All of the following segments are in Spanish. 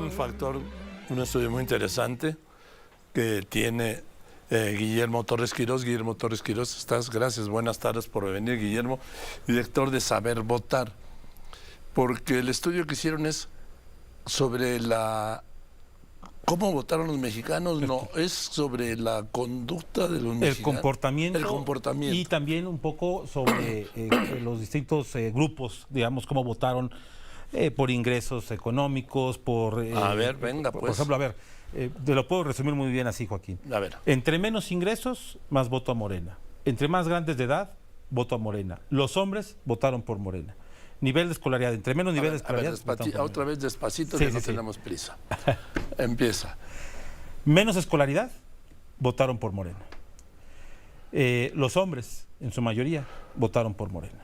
un factor, un estudio muy interesante que tiene Guillermo Torres Quirós. Guillermo Torres Quirós, estás, gracias, buenas tardes por venir, Guillermo, director de Saber Votar, porque el estudio que hicieron es sobre cómo votaron los mexicanos, no, es sobre la conducta de los mexicanos. El comportamiento. El comportamiento. Y también un poco sobre los distintos grupos, digamos, cómo votaron por ingresos económicos, por... a ver, venga, pues. Por ejemplo, a ver, te lo puedo resumir muy bien así, Joaquín. A ver. Entre menos ingresos, más voto a Morena. Entre más grandes de edad, voto a Morena. Los hombres votaron por Morena. Nivel de escolaridad, entre menos nivel de escolaridad. Otra vez despacito, sí, que sí, no sí. tenemos prisa. Empieza. Menos escolaridad, votaron por Morena. Los hombres, en su mayoría, votaron por Morena.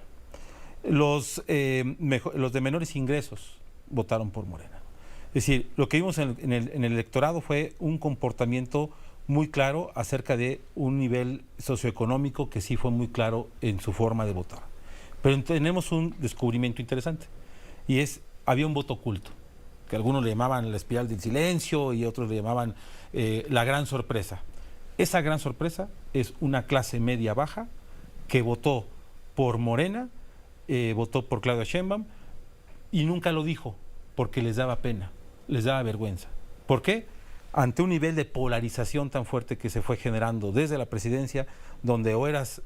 Los de menores ingresos votaron por Morena. Es decir, lo que vimos en el electorado fue un comportamiento muy claro acerca de un nivel socioeconómico que sí fue muy claro en su forma de votar. Pero tenemos un descubrimiento interesante, y había un voto oculto, que algunos le llamaban la espiral del silencio y otros le llamaban la gran sorpresa. Esa gran sorpresa es una clase media baja que votó por Morena, votó por Claudia Sheinbaum, y nunca lo dijo porque les daba pena, les daba vergüenza. ¿Por qué? Ante un nivel de polarización tan fuerte que se fue generando desde la presidencia, donde o eras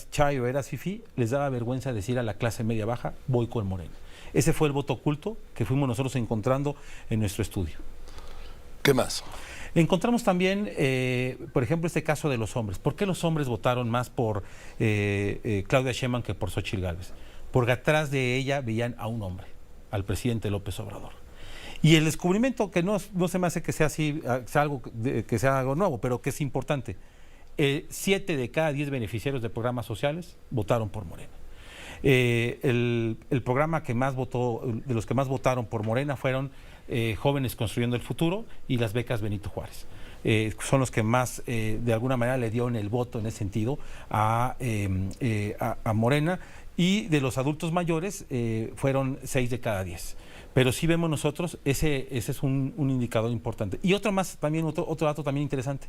chay o eras fifí, les daba vergüenza decir a la clase media baja, voy con Morena. Ese fue el voto oculto que fuimos nosotros encontrando en nuestro estudio. ¿Qué más? Encontramos también, por ejemplo, este caso de los hombres. ¿Por qué los hombres votaron más por Claudia Sheinbaum que por Xóchitl Gálvez? Porque atrás de ella veían a un hombre, al presidente López Obrador. Y el descubrimiento, que no se me hace que sea así, que sea algo nuevo, pero que es importante, 7 de cada 10 beneficiarios de programas sociales votaron por Morena. El programa que más votó, de los que más votaron por Morena fueron Jóvenes Construyendo el Futuro y las becas Benito Juárez. Son los que más, de alguna manera, le dieron el voto en ese sentido a Morena. Y de los adultos mayores fueron 6 de cada 10. Pero sí vemos nosotros, ese es un indicador importante. Y otro dato también interesante.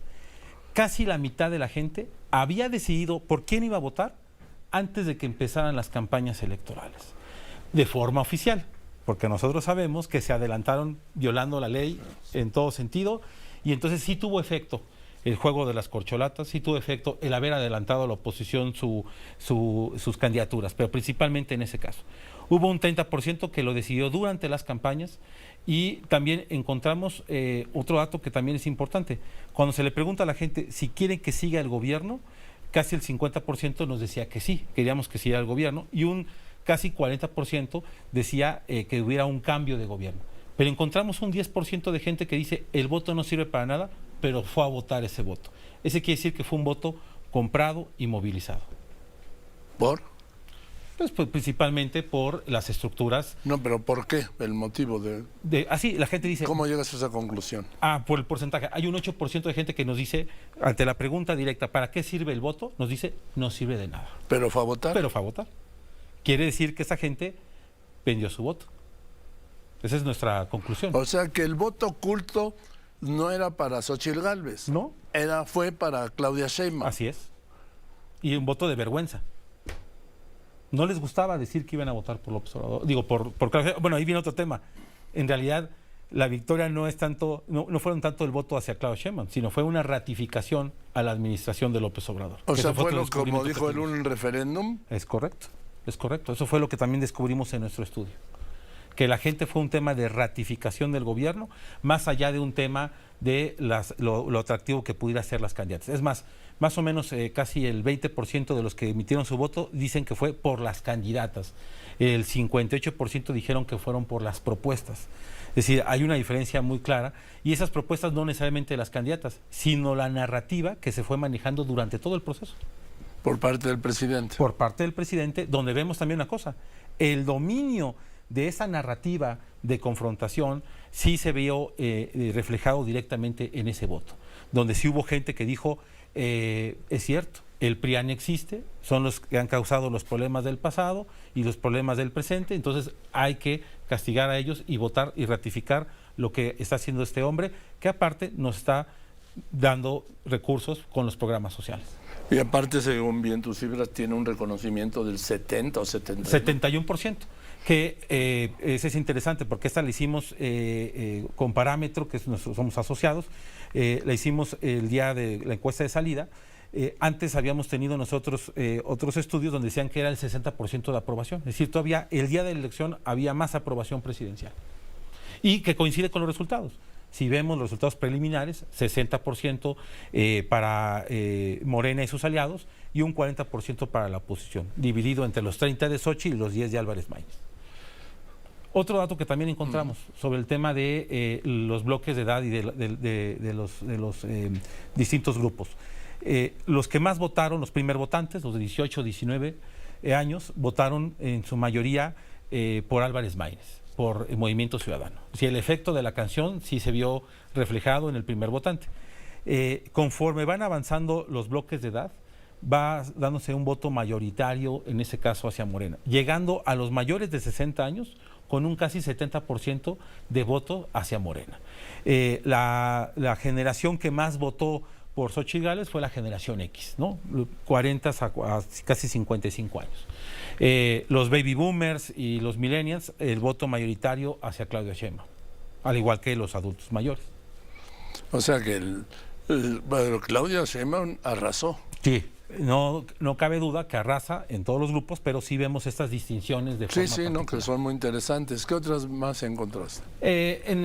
Casi la mitad de la gente había decidido por quién iba a votar antes de que empezaran las campañas electorales, de forma oficial, porque nosotros sabemos que se adelantaron violando la ley en todo sentido, y entonces sí tuvo efecto el juego de las corcholatas, sí tuvo efecto el haber adelantado a la oposición sus candidaturas, pero principalmente en ese caso. Hubo un 30% que lo decidió durante las campañas, y también encontramos otro dato que también es importante. Cuando se le pregunta a la gente si quieren que siga el gobierno, casi el 50% nos decía que sí, queríamos que siga el gobierno, y un casi 40% decía que hubiera un cambio de gobierno. Pero encontramos un 10% de gente que dice el voto no sirve para nada, pero fue a votar ese voto. Ese quiere decir que fue un voto comprado y movilizado. ¿Por? Pues principalmente por las estructuras. No, pero ¿por qué? El motivo así, la gente dice... ¿Cómo llegas a esa conclusión? Por el porcentaje. Hay un 8% de gente que nos dice, ante la pregunta directa, ¿para qué sirve el voto? Nos dice, no sirve de nada. ¿Pero fue a votar? Pero fue a votar. Quiere decir que esa gente vendió su voto. Esa es nuestra conclusión. O sea que el voto oculto no era para Xóchitl Gálvez. No. Fue para Claudia Sheinbaum. Así es. Y un voto de vergüenza. No les gustaba decir que iban a votar por López Obrador. Digo, por Claudia. Bueno, ahí viene otro tema. En realidad, la victoria no fueron tanto el voto hacia Claudia Sheinbaum, sino fue una ratificación a la administración de López Obrador. O sea, fue como dijo en un referéndum. Es correcto. Eso fue lo que también descubrimos en nuestro estudio. Que la gente fue un tema de ratificación del gobierno, más allá de un tema de lo atractivo que pudiera ser las candidatas. Es más o menos casi el 20% de los que emitieron su voto dicen que fue por las candidatas. El 58% dijeron que fueron por las propuestas. Es decir, hay una diferencia muy clara, y esas propuestas no necesariamente de las candidatas, sino la narrativa que se fue manejando durante todo el proceso. Por parte del presidente. Por parte del presidente, donde vemos también una cosa, el dominio de esa narrativa de confrontación sí se vio reflejado directamente en ese voto, donde sí hubo gente que dijo, es cierto, el PRIAN existe, son los que han causado los problemas del pasado y los problemas del presente, entonces hay que castigar a ellos y votar y ratificar lo que está haciendo este hombre, que aparte nos está dando recursos con los programas sociales. Y aparte, según bien tus cifras, tiene un reconocimiento del 70 o 70. 71%, que ese es interesante porque esta la hicimos con parámetro, que somos asociados, la hicimos el día de la encuesta de salida. Antes habíamos tenido nosotros otros estudios donde decían que era el 60% de aprobación, es decir, todavía el día de la elección había más aprobación presidencial y que coincide con los resultados. Si vemos los resultados preliminares, 60% para Morena y sus aliados y un 40% para la oposición, dividido entre los 30 de Xochitl y los 10 de Álvarez Maínez. Otro dato que también encontramos sobre el tema de los bloques de edad y de los distintos grupos. Los que más votaron, los primer votantes, los de 18, 19 años, votaron en su mayoría por Álvarez Maínez, por el Movimiento Ciudadano. Si el efecto de la canción sí se vio reflejado en el primer votante. Conforme van avanzando los bloques de edad, va dándose un voto mayoritario, en ese caso hacia Morena, llegando a los mayores de 60 años con un casi 70% de voto hacia Morena. La generación que más votó por Xochitl Gálvez fue la generación X, ¿no? 40 a casi 55 años. Los baby boomers y los millennials, el voto mayoritario hacia Claudia Sheinbaum, al igual que los adultos mayores. O sea que bueno, Claudia Sheinbaum arrasó. Sí, no cabe duda que arrasa en todos los grupos, pero sí vemos estas distinciones de forma particular. No, que son muy interesantes. ¿Qué otras más encontraste?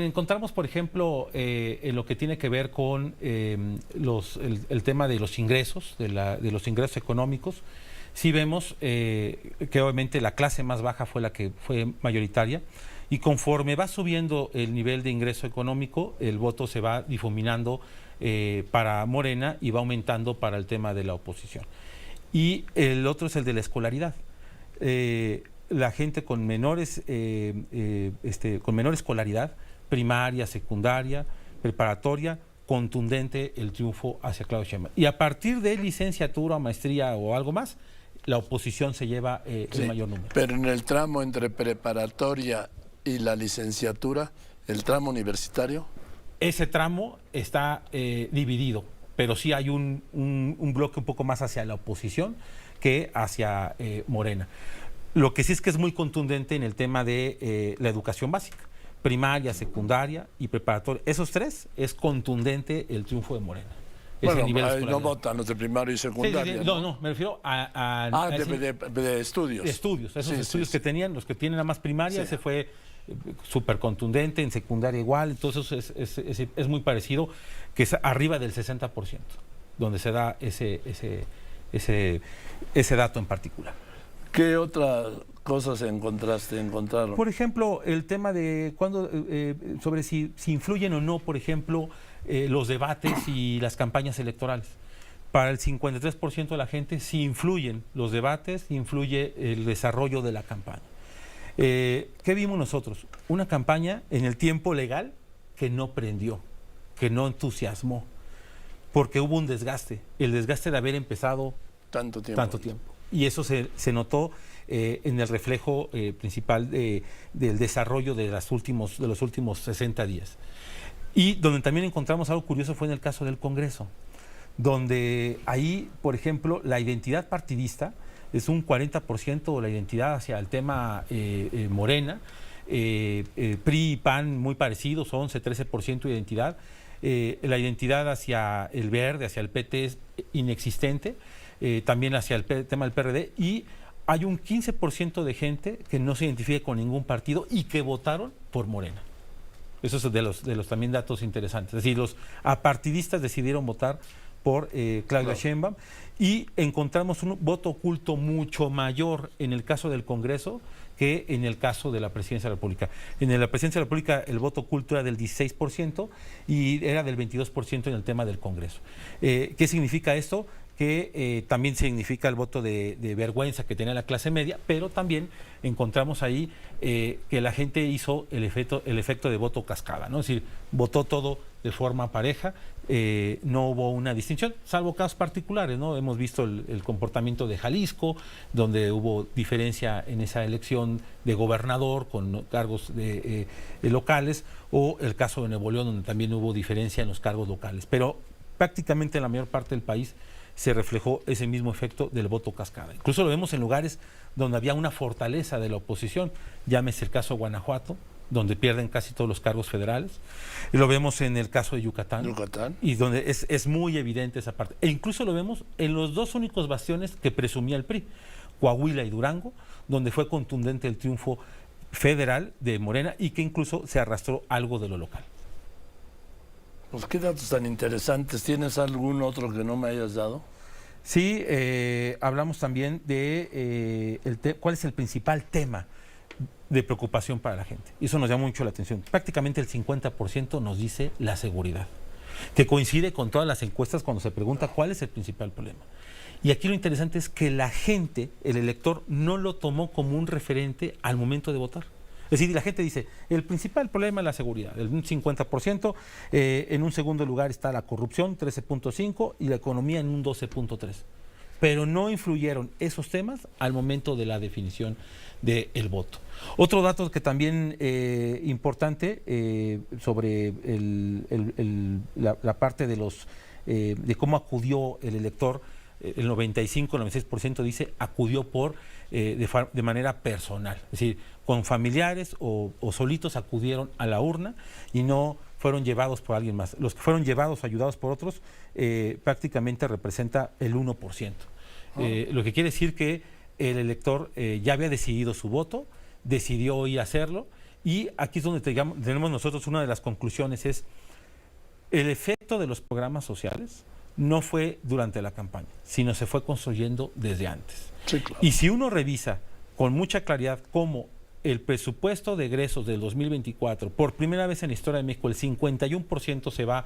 Encontramos, por ejemplo, en lo que tiene que ver con el tema de los ingresos, de los ingresos económicos. Sí vemos que obviamente la clase más baja fue la que fue mayoritaria, y conforme va subiendo el nivel de ingreso económico, el voto se va difuminando para Morena y va aumentando para el tema de la oposición. Y el otro es el de la escolaridad. La gente con menor escolaridad, primaria, secundaria, preparatoria, contundente el triunfo hacia Claudia Sheinbaum. Y a partir de licenciatura, maestría o algo más, la oposición se lleva el mayor número. Pero en el tramo entre preparatoria y la licenciatura, el tramo universitario. Ese tramo está dividido, pero sí hay un bloque un poco más hacia la oposición que hacia Morena. Lo que sí es que es muy contundente en el tema de la educación básica, primaria, secundaria y preparatoria. Esos tres es contundente el triunfo de Morena. Bueno, no votan los de primaria y secundaria. Sí. No, me refiero de estudios. De estudios, esos estudios que tenían, los que tienen la más primaria, ese fue súper contundente, en secundaria igual, entonces es muy parecido, que es arriba del 60%, donde se da ese dato en particular. ¿Qué otras cosas encontraron? Por ejemplo, el tema de sobre si influyen o no, por ejemplo, los debates y las campañas electorales. Para el 53% de la gente sí influyen los debates, influye el desarrollo de la campaña. ¿Qué vimos nosotros? Una campaña en el tiempo legal que no prendió, que no entusiasmó, porque hubo un desgaste, el desgaste de haber empezado tanto tiempo. Y eso se notó en el reflejo principal del desarrollo de los últimos 60 días. Y donde también encontramos algo curioso fue en el caso del Congreso, donde ahí, por ejemplo, la identidad partidista es un 40% de la identidad hacia el tema Morena, PRI y PAN muy parecidos, 11-13% de identidad, la identidad hacia el Verde, hacia el PT es inexistente, también hacia el tema del PRD, y hay un 15% de gente que no se identifica con ningún partido y que votaron por Morena. Eso es de los también datos interesantes. Es decir, los apartidistas decidieron votar por Claudia Sheinbaum, y encontramos un voto oculto mucho mayor en el caso del Congreso que en el caso de la Presidencia de la República. En la Presidencia de la República el voto oculto era del 16% y era del 22% en el tema del Congreso. ¿Qué significa esto? Que también significa el voto de vergüenza que tenía la clase media, pero también encontramos ahí que la gente hizo el efecto de voto cascada, ¿no? Es decir, votó todo de forma pareja, no hubo una distinción, salvo casos particulares, ¿no? Hemos visto el comportamiento de Jalisco, donde hubo diferencia en esa elección de gobernador con cargos locales, o el caso de Nuevo León, donde también hubo diferencia en los cargos locales. Pero prácticamente en la mayor parte del país se reflejó ese mismo efecto del voto cascada. Incluso lo vemos en lugares donde había una fortaleza de la oposición, llámese el caso de Guanajuato, donde pierden casi todos los cargos federales, y lo vemos en el caso de Yucatán. Y donde es muy evidente esa parte. E incluso lo vemos en los dos únicos bastiones que presumía el PRI, Coahuila y Durango, donde fue contundente el triunfo federal de Morena y que incluso se arrastró algo de lo local. Pues qué datos tan interesantes. ¿Tienes algún otro que no me hayas dado? Sí, hablamos también de cuál es el principal tema de preocupación para la gente. Y eso nos llama mucho la atención. Prácticamente el 50% nos dice la seguridad, que coincide con todas las encuestas cuando se pregunta cuál es el principal problema. Y aquí lo interesante es que la gente, el elector, no lo tomó como un referente al momento de votar. Es decir, la gente dice, el principal problema es la seguridad, un 50%, en un segundo lugar está la corrupción, 13.5%, y la economía en un 12.3%. Pero no influyeron esos temas al momento de la definición del voto. Otro dato que también importante sobre la parte de cómo acudió el elector, el 95-96% dice acudió de manera personal, es decir, con familiares o solitos acudieron a la urna y no fueron llevados por alguien más. Los que fueron llevados o ayudados por otros prácticamente representa el 1%. Lo que quiere decir que el elector ya había decidido su voto, decidió ir a hacerlo, y aquí es donde tenemos nosotros una de las conclusiones, es el efecto de los programas sociales no fue durante la campaña, sino se fue construyendo desde antes. Sí, claro. Y si uno revisa con mucha claridad cómo el presupuesto de egresos del 2024, por primera vez en la historia de México, el 51% se va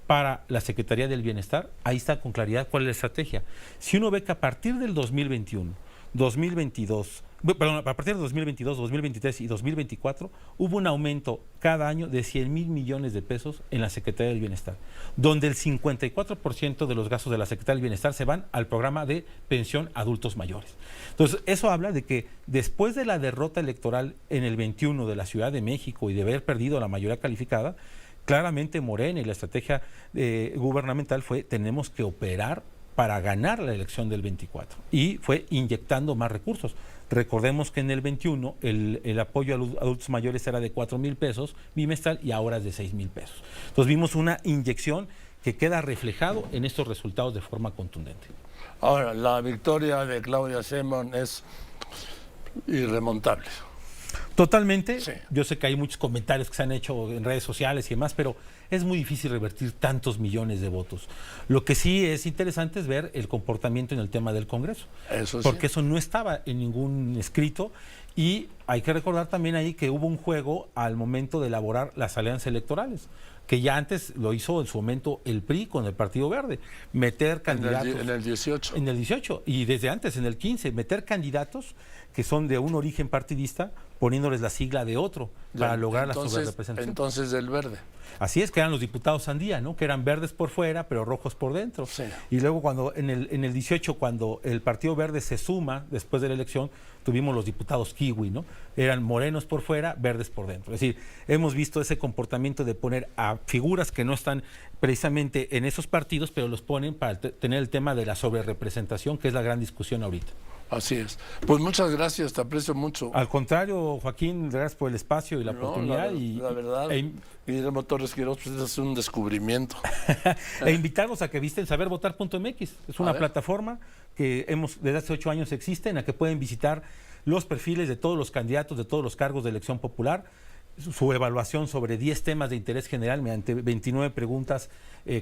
para la Secretaría del Bienestar, ahí está con claridad cuál es la estrategia. Si uno ve que a partir del 2021, 2022, perdón, a partir de 2022, 2023 y 2024, hubo un aumento cada año de 100,000 millones de pesos en la Secretaría del Bienestar, donde el 54% de los gastos de la Secretaría del Bienestar se van al programa de pensión a adultos mayores. Entonces, eso habla de que después de la derrota electoral en el 21 de la Ciudad de México y de haber perdido la mayoría calificada, claramente Morena y la estrategia gubernamental fue: tenemos que operar para ganar la elección del 24, y fue inyectando más recursos. Recordemos que en el 21 el apoyo a adultos mayores era de 4,000 pesos bimestral y ahora es de 6,000 pesos. Entonces vimos una inyección que queda reflejado en estos resultados de forma contundente. Ahora, la victoria de Claudia Sheinbaum es irremontable. Totalmente. Sí. Yo sé que hay muchos comentarios que se han hecho en redes sociales y demás, pero es muy difícil revertir tantos millones de votos. Lo que sí es interesante es ver el comportamiento en el tema del Congreso. Eso sí. Porque eso no estaba en ningún escrito, y hay que recordar también ahí que hubo un juego al momento de elaborar las alianzas electorales, que ya antes lo hizo en su momento el PRI con el Partido Verde, meter candidatos. En el 18. En el 18, y desde antes, en el 15, meter candidatos que son de un origen partidista, poniéndoles la sigla de otro, para lograr la sobrerepresentación. Entonces del Verde. Así es, que eran los diputados Sandía, ¿no? Que eran verdes por fuera, pero rojos por dentro. Sí. Y luego cuando en el 18, cuando el Partido Verde se suma después de la elección, tuvimos los diputados Kiwi, ¿no? Eran morenos por fuera, verdes por dentro. Es decir, hemos visto ese comportamiento de poner a figuras que no están precisamente en esos partidos, pero los ponen para tener el tema de la sobrerepresentación, que es la gran discusión ahorita. Así es. Pues muchas gracias, te aprecio mucho. Al contrario, Joaquín, gracias por el espacio y la oportunidad. La verdad, Guillermo Torres Quirós, pues es un descubrimiento. E invitarlos a que visiten sabervotar.mx. Es una plataforma que desde hace 8 años existe, en la que pueden visitar los perfiles de todos los candidatos, de todos los cargos de elección popular, su evaluación sobre 10 temas de interés general mediante 29 preguntas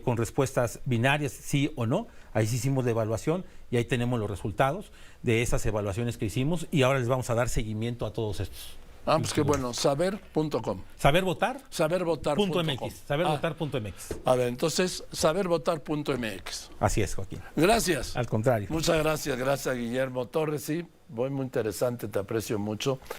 con respuestas binarias, sí o no. Ahí sí hicimos la evaluación y ahí tenemos los resultados de esas evaluaciones que hicimos, y ahora les vamos a dar seguimiento a todos estos. Pues qué bueno, saber.com. ¿Sabervotar? Sabervotar.mx. Sabervotar.mx. A ver, entonces, sabervotar.mx. Así es, Joaquín. Gracias. Al contrario. Muchas gracias, Guillermo Torres, sí, muy interesante, te aprecio mucho.